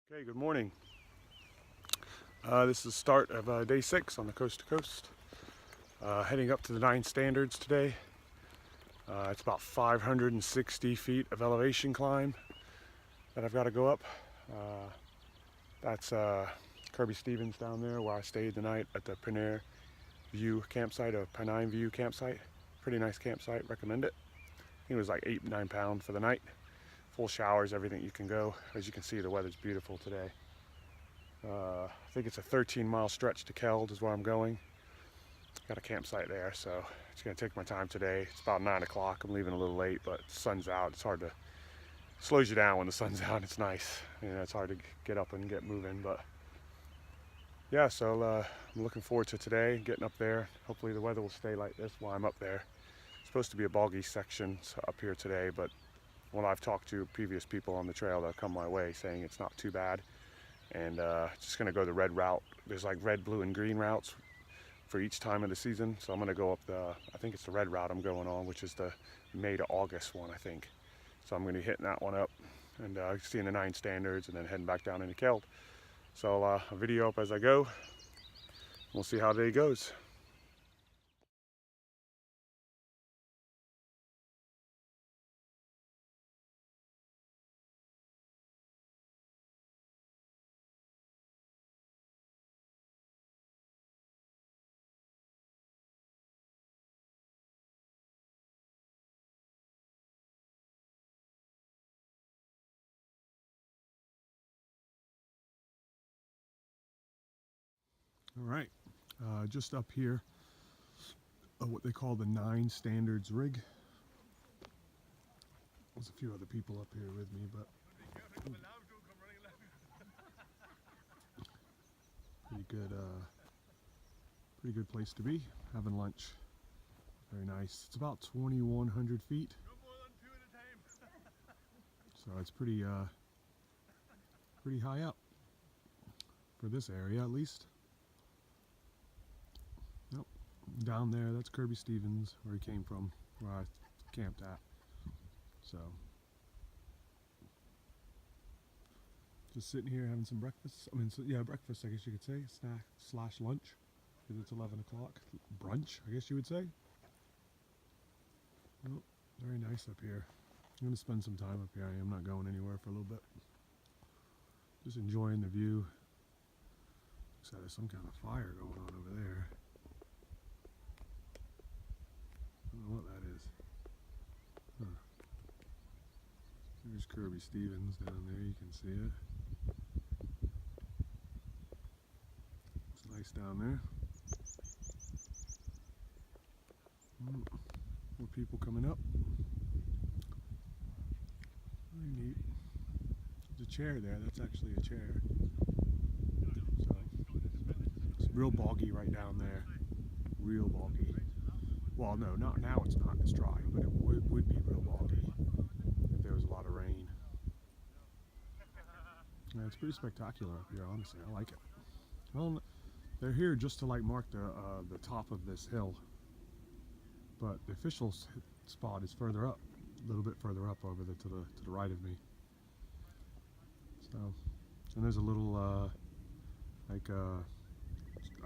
Okay, good morning. This is the start of day 6 on the coast to coast. Heading up to the 9 standards today. It's about 560 feet of elevation climb that I've got to go up. That's Kirkby Stevens down there where I stayed the night at the Pioneer View campsite, a Pennine View campsite. Pretty nice campsite, recommend it. I think it was like £8-9 for the night. Full showers, everything you can go. As you can see, the weather's beautiful today. I think it's a 13-mile stretch to Keld is where I'm going. Got a campsite there, so it's gonna take my time today. It's about 9 o'clock. I'm leaving a little late, but the sun's out. It's hard to, slows you down when the sun's out. It's nice. You know, it's hard to get up and get moving, but yeah, so I'm looking forward to today, getting up there. Hopefully the weather will stay like this while I'm up there. It's supposed to be a boggy section up here today, but when I've talked to previous people on the trail that have come my way saying it's not too bad. And just gonna go the red route. There's like red, blue, and green routes for each time of the season. So I'm gonna go up I think it's the red route I'm going on, which is the May to August one, I think. So I'm gonna be hitting that one up and seeing the 9 standards and then heading back down into Keld. So a video up as I go. We'll see how the day goes. All right, just up here, what they call the 9 standards rig. There's a few other people up here with me, but pretty good place to be, having lunch. Very nice. It's about 2,100 feet. So it's pretty high up for this area, at least. Yep. Down there, that's Kirkby Stevens, where he came from, where I camped at. So just sitting here having some breakfast. Yeah, breakfast, I guess you could say, snack / lunch, because it's 11 o'clock. Brunch, I guess you would say. Oh, very nice up here. I'm going to spend some time up here. I am not going anywhere for a little bit. Just enjoying the view. Looks like there's some kind of fire going on over there. I don't know what that is. Huh. There's Kirkby Stevens down there, you can see it. It's nice down there. More people coming up. Very neat. There's a chair there, that's actually a chair. So, it's real boggy right down there. Real boggy. Well, no, not now, it's not. It's dry, but it would be real boggy if there was a lot of rain. Yeah, it's pretty spectacular up here, honestly. I like it. Well, they're here just to like mark the top of this hill, but the official spot is further up, a little bit further up over to the right of me. So, and there's a little I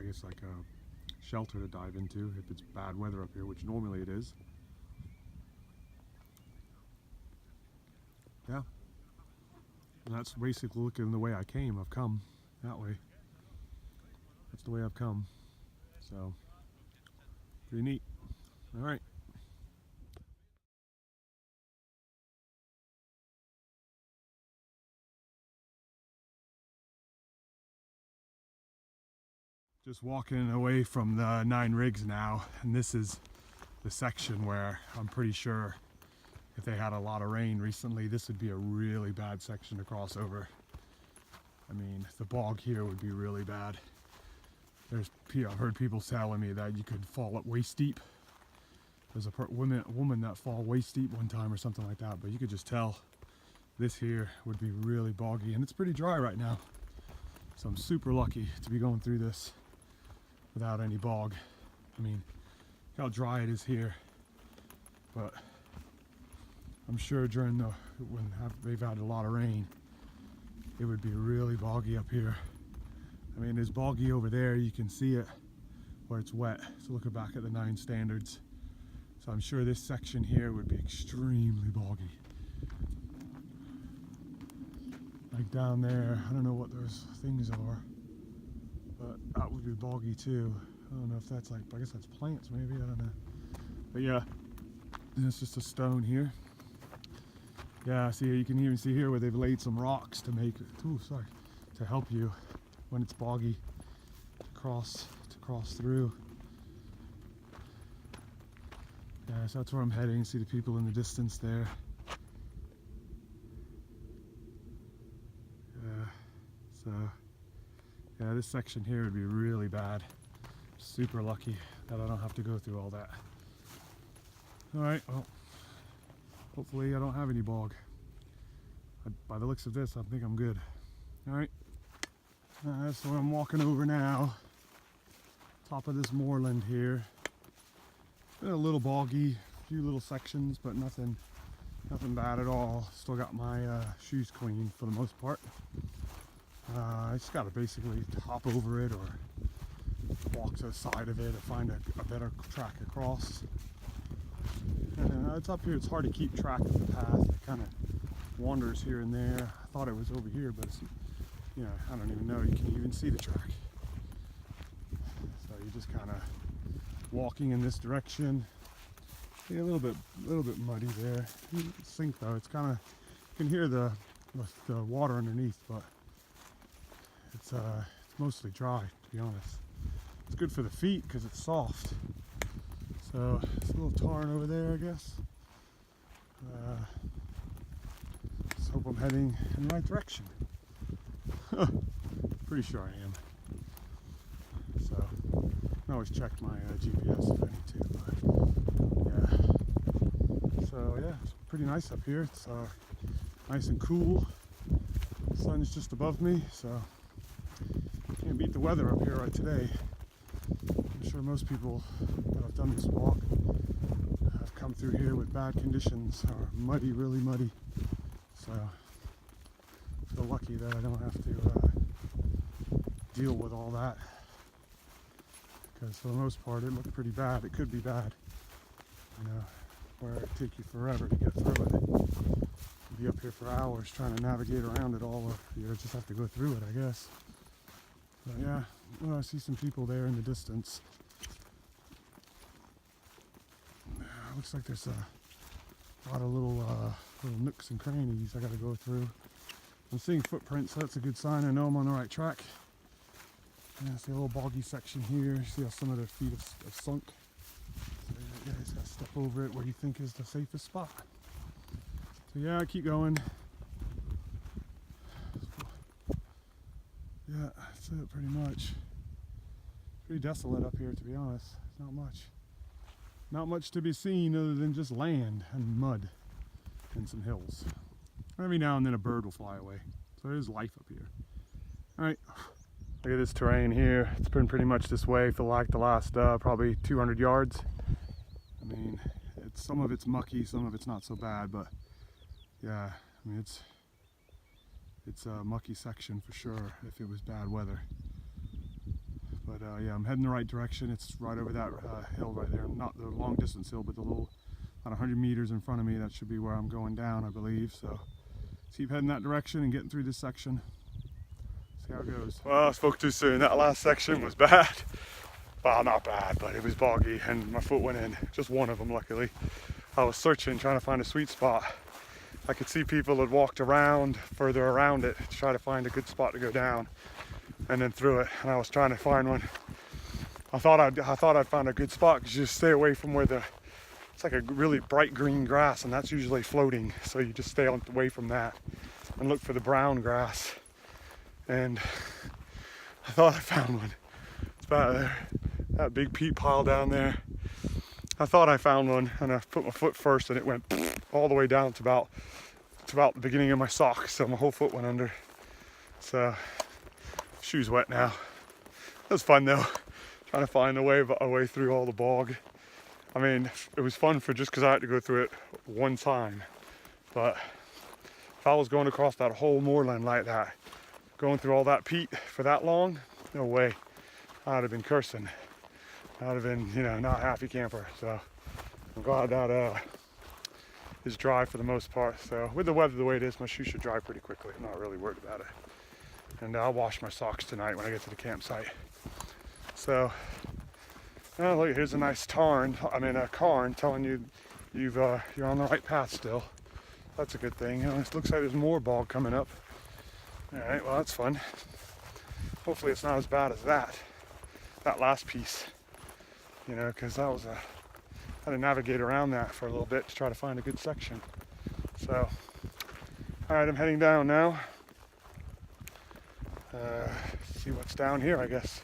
guess like a shelter to dive into if it's bad weather up here, which normally it is. Yeah, and that's basically looking the way I came. I've come that way. That's the way I've come. So, pretty neat. All right. Just walking away from the 9 rigs now, and this is the section where I'm pretty sure if they had a lot of rain recently, this would be a really bad section to cross over. I mean, the bog here would be really bad. I've heard people telling me that you could fall up waist deep. There's a woman that fall waist deep one time or something like that, but you could just tell this here would be really boggy, and it's pretty dry right now. So I'm super lucky to be going through this without any bog. I mean, look how dry it is here, but I'm sure during when they've had a lot of rain, it would be really boggy up here. I mean, it's boggy over there, you can see it where it's wet. So looking back at the 9 standards. So I'm sure this section here would be extremely boggy. Like down there, I don't know what those things are, but that would be boggy too. I don't know if that's like, I guess that's plants maybe, I don't know. But yeah, and it's just a stone here. Yeah, see, you can even see here where they've laid some rocks to make, to help you when it's boggy to cross through. Yeah, so that's where I'm heading. See the people in the distance there. Yeah, so yeah, this section here would be really bad. Super lucky that I don't have to go through all that. All right, well, hopefully I don't have any bog. By the looks of this, I think I'm good. All right, that's where I'm walking over now. Top of this moorland here. Been a little boggy, a few little sections, but nothing bad at all. Still got my shoes clean for the most part. I just gotta basically hop over it or walk to the side of it or find a better track across. And it's up here, it's hard to keep track of the path. It kind of wanders here and there. I thought it was over here, but it's, you know, I don't even know. You can't even see the track. So you just kind of walking in this direction. Yeah, a little bit muddy there. Sink though. It's kind of, you can hear the water underneath, but it's mostly dry, to be honest. It's good for the feet because it's soft. So it's a little tarn over there, I guess. Let's hope I'm heading in the right direction. Pretty sure I am. So I can always check my GPS if I need to. But yeah. So yeah, it's pretty nice up here. It's nice and cool. The sun's just above me, so can't beat the weather up here right today. I'm sure most people that have done this walk have come through here with bad conditions or muddy, really muddy. So I feel lucky that I don't have to deal with all that. Because for the most part it looked pretty bad. It could be bad, you know, where it'd take you forever to get through it. You'd be up here for hours trying to navigate around it all, or you just have to go through it, I guess. But yeah, well, I see some people there in the distance. Looks like there's a lot of little nooks and crannies I gotta go through. I'm seeing footprints, so that's a good sign. I know I'm on the right track. Yeah, see a little boggy section here. See how some of their feet have sunk. So you guys gotta step over it where you think is the safest spot. So yeah, keep going. Yeah, that's it pretty much. Pretty desolate up here, to be honest. Not much. Not much to be seen other than just land and mud and some hills. Every now and then a bird will fly away. So there's life up here. All right. Look at this terrain here. It's been pretty much this way for like the last probably 200 yards. I mean, some of it's mucky, some of it's not so bad, but yeah, I mean it's a mucky section for sure if it was bad weather. But yeah, I'm heading the right direction. It's right over that hill right there. Not the long distance hill, but the little, about 100 meters in front of me. That should be where I'm going down, I believe. So keep heading that direction and getting through this section. See how it goes. Well, I spoke too soon. That last section was bad. Well, not bad, but it was boggy and my foot went in. Just one of them, luckily. I was searching, trying to find a sweet spot. I could see people had walked around, further around it to try to find a good spot to go down and then through it. And I was trying to find one. I thought I'd found a good spot because you just stay away from where it's like a really bright green grass and that's usually floating. So you just stay away from that and look for the brown grass. And I thought I found one. It's about there. That big peat pile down there. I thought I found one and I put my foot first and it went all the way down to about the beginning of my sock. So my whole foot went under. So shoes wet now. It was fun though, trying to find a way through all the bog. I mean, it was fun for just because I had to go through it one time. But if I was going across that whole moorland like that, going through all that peat for that long, no way. I'd have been cursing. I'd have been, you know, not a happy camper. So I'm glad that is dry for the most part. So with the weather the way it is, my shoes should dry pretty quickly. I'm not really worried about it. And I'll wash my socks tonight when I get to the campsite. So, oh, look, here's a nice cairn telling you you're on the right path still. That's a good thing. You know, it looks like there's more bog coming up. All right, well, that's fun. Hopefully it's not as bad as that last piece, you know, because I had to navigate around that for a little bit to try to find a good section. So, all right, I'm heading down now. See what's down here, I guess.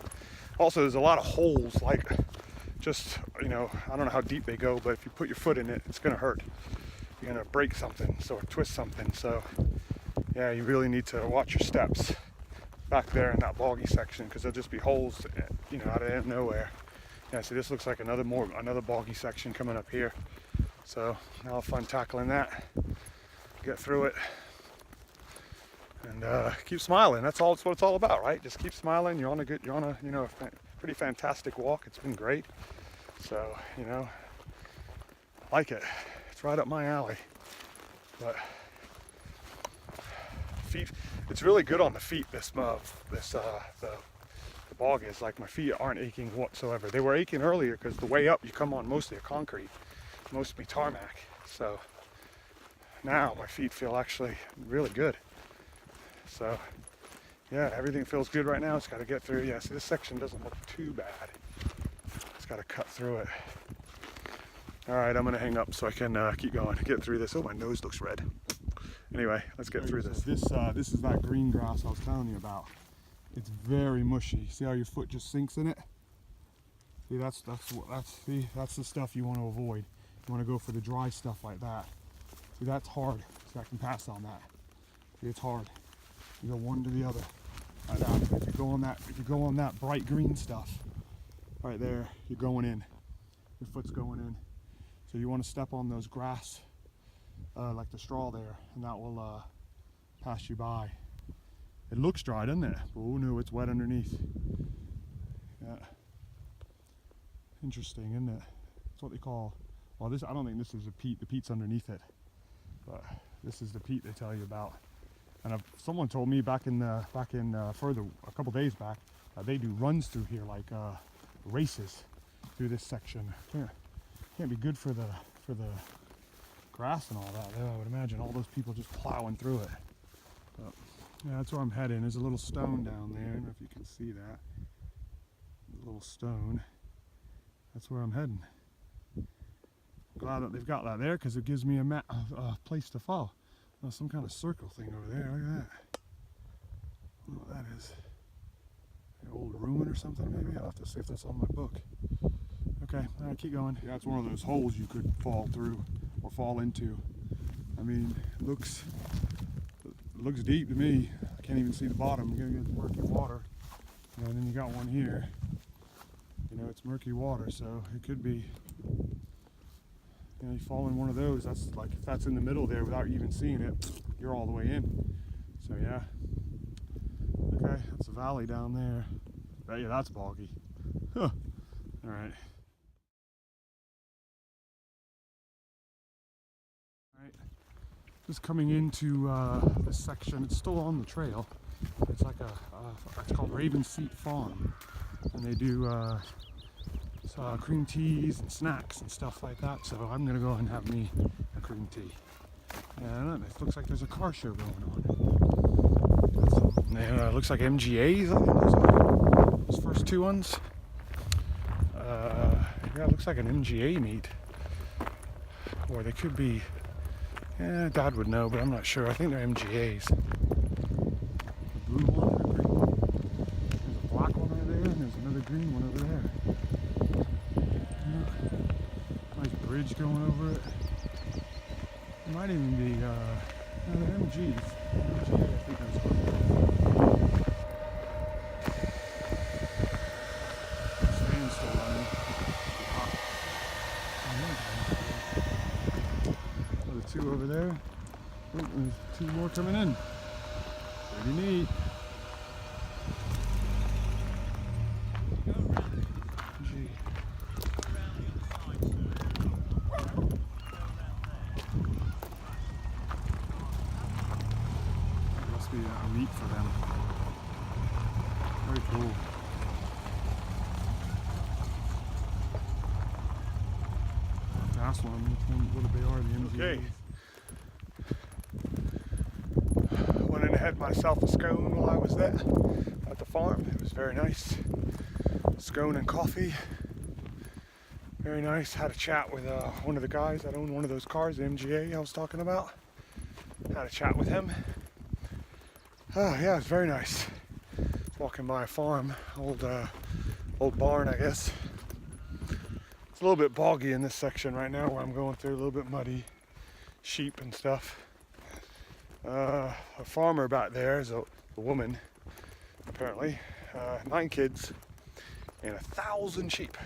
Also, there's a lot of holes, like just, you know, I don't know how deep they go, but if you put your foot in it, it's gonna hurt. You're gonna break something, or twist something. So yeah, you really need to watch your steps back there in that boggy section, because there'll just be holes, you know, out of nowhere. Yeah, see, this looks like another boggy section coming up here. So I'll have fun tackling that, get through it, and keep smiling. That's what it's all about, right? Just keep smiling. You're on a you know, pretty fantastic walk. It's been great. So, you know, like it. It's right up my alley. But feet, it's really good on the feet. The bog is, like, my feet aren't aching whatsoever. They were aching earlier because the way up you come on mostly a concrete, mostly tarmac. So now my feet feel actually really good. So yeah, everything feels good right now. It's got to get through. Yeah, see, this section doesn't look too bad. It's got to cut through it. All right, I'm gonna hang up so I can keep going, get through this. Oh, my nose looks red. Anyway, let's get through this. This is that green grass I was telling you about. It's very mushy. See how your foot just sinks in it? See, that's the stuff you want to avoid. You want to go for the dry stuff like that. See, that's hard. So I can pass on that. See, it's hard. You go one to the other. Like that. If you go on that bright green stuff, right there, you're going in. Your foot's going in. So you want to step on those grass, like the straw there, and that will pass you by. It looks dry, doesn't it? Oh no, it's wet underneath. Yeah. Interesting, isn't it? That's what they call. Well, I don't think this is the peat. The peat's underneath it, but this is the peat they tell you about. And someone told me back in further a couple days back, they do runs through here, like races through this section. Can't be good for the grass and all that. I would imagine all those people just plowing through it. But, yeah, that's where I'm heading. There's a little stone down there. I don't know if you can see that. A little stone. That's where I'm heading. Glad that they've got that there, because it gives me a place to follow. Oh, some kind of circle thing over there. Look at that. I don't know what that is. An old ruin or something, maybe? I'll have to see if that's on my book. Okay, all right, keep going. Yeah, it's one of those holes you could fall through or fall into. I mean, it looks deep to me. I can't even see the bottom. You're gonna get murky water. And then you got one here. You know, it's murky water, so it could be, you know, you fall in one of those. That's like, if that's in the middle there without you even seeing it, you're all the way in. So yeah. Okay, that's a valley down there. Yeah, that's boggy. Huh. All right. Just coming into this section. It's still on the trail. It's like it's called Raven Seat Farm, and they do cream teas and snacks and stuff like that. So I'm gonna go and have me a cream tea. And it looks like there's a car show going on. And it looks like MGAs. I think those first two ones. Yeah, it looks like an MGA meet, or they could be. Yeah, Dad would know, but I'm not sure. I think they're MGAs. The blue one, the green one. There's a black one right there, and there's another green one over there. Yeah. Nice bridge going over it. It might even be, no, they're MGs. MGA, I think that's what it is. Stand's still running. Two over there. Oh, there's two more coming in. Pretty neat. last one. What they are, the MGAs. Okay. Went in and had myself a scone while I was there at the farm. It was very nice. Scone and coffee. Very nice. Had a chat with one of the guys that owned one of those cars, the MGA I was talking about. Had a chat with him. Yeah, it's very nice. Walking by a farm, old barn, I guess. It's a little bit boggy in this section right now where I'm going through, a little bit muddy. Sheep and stuff. A farmer back there is a woman, apparently. 9 kids and 1,000 sheep.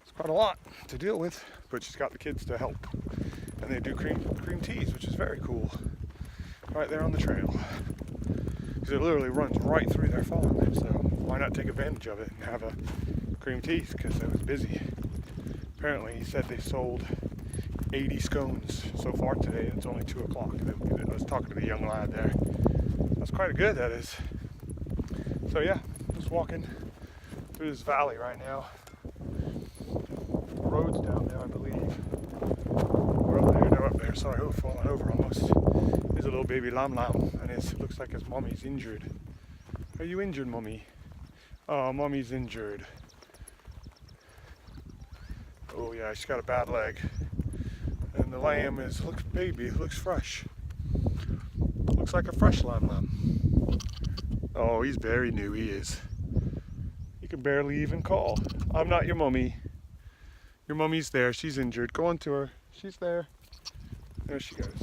It's quite a lot to deal with, but she's got the kids to help. And they do cream teas, which is very cool. Right there on the trail. Because it literally runs right through their farm. So why not take advantage of it and have a cream teas, because it was busy. Apparently he said they sold 80 scones so far today. It's only 2 o'clock. I was talking to the young lad there. That's quite good, that is. So yeah, just walking through this valley right now. The road's down there, I believe. We're up there, they're up there. Sorry, oh, falling over almost. There's a little baby lamb, and it looks like his mommy's injured. Are you injured, mommy? Oh, mommy's injured. Oh yeah, she's got a bad leg. And the lamb looks baby, looks fresh. Looks like a fresh lamb. Oh, he's very new, he is. He can barely even call. I'm not your mommy. Your mommy's there, she's injured. Go on to her, she's there. There she goes.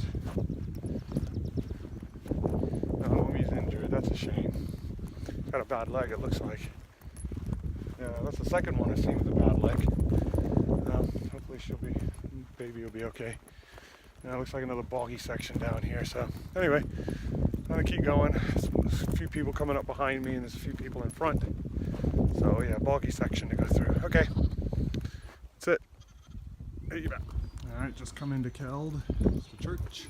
No, mommy's injured, that's a shame. She's got a bad leg, it looks like. Yeah, that's the second one I've seen with a bad leg. Hopefully baby will be okay. Now it looks like another boggy section down here. So anyway, I'm gonna keep going. There's a few people coming up behind me and there's a few people in front. So yeah, boggy section to go through. Okay, that's it. There you go. All right, just come into Keld. It's the church.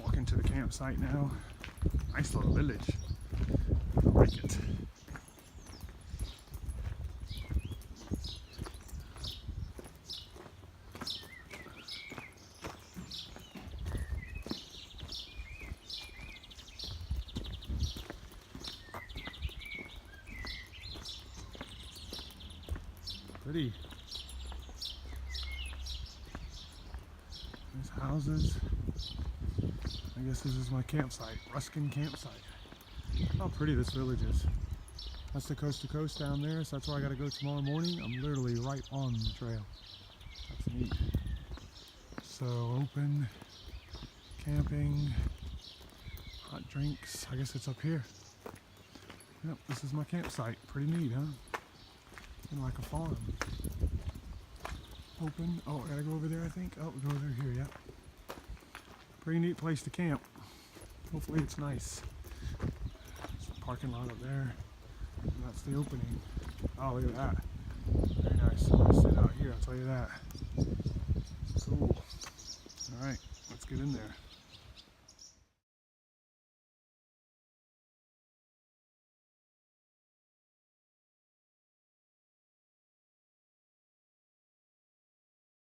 Walking to the campsite now. Nice little village. I like it. Pretty. Nice houses. I guess this is my campsite, Ruskin campsite. How pretty this village is. That's the coast to coast down there, so that's where I gotta go tomorrow morning. I'm literally right on the trail. That's neat. So open, camping, hot drinks. I guess it's up here. Yep, this is my campsite. Pretty neat, huh? Like a farm. Open. Oh, I gotta go over there, I think. Oh, we go over here, yeah. Pretty neat place to camp. Hopefully it's nice. There's a parking lot up there. And that's the opening. Oh, look at that. Very nice. I'm gonna sit out here, I'll tell you that. Cool. Alright, let's get in there.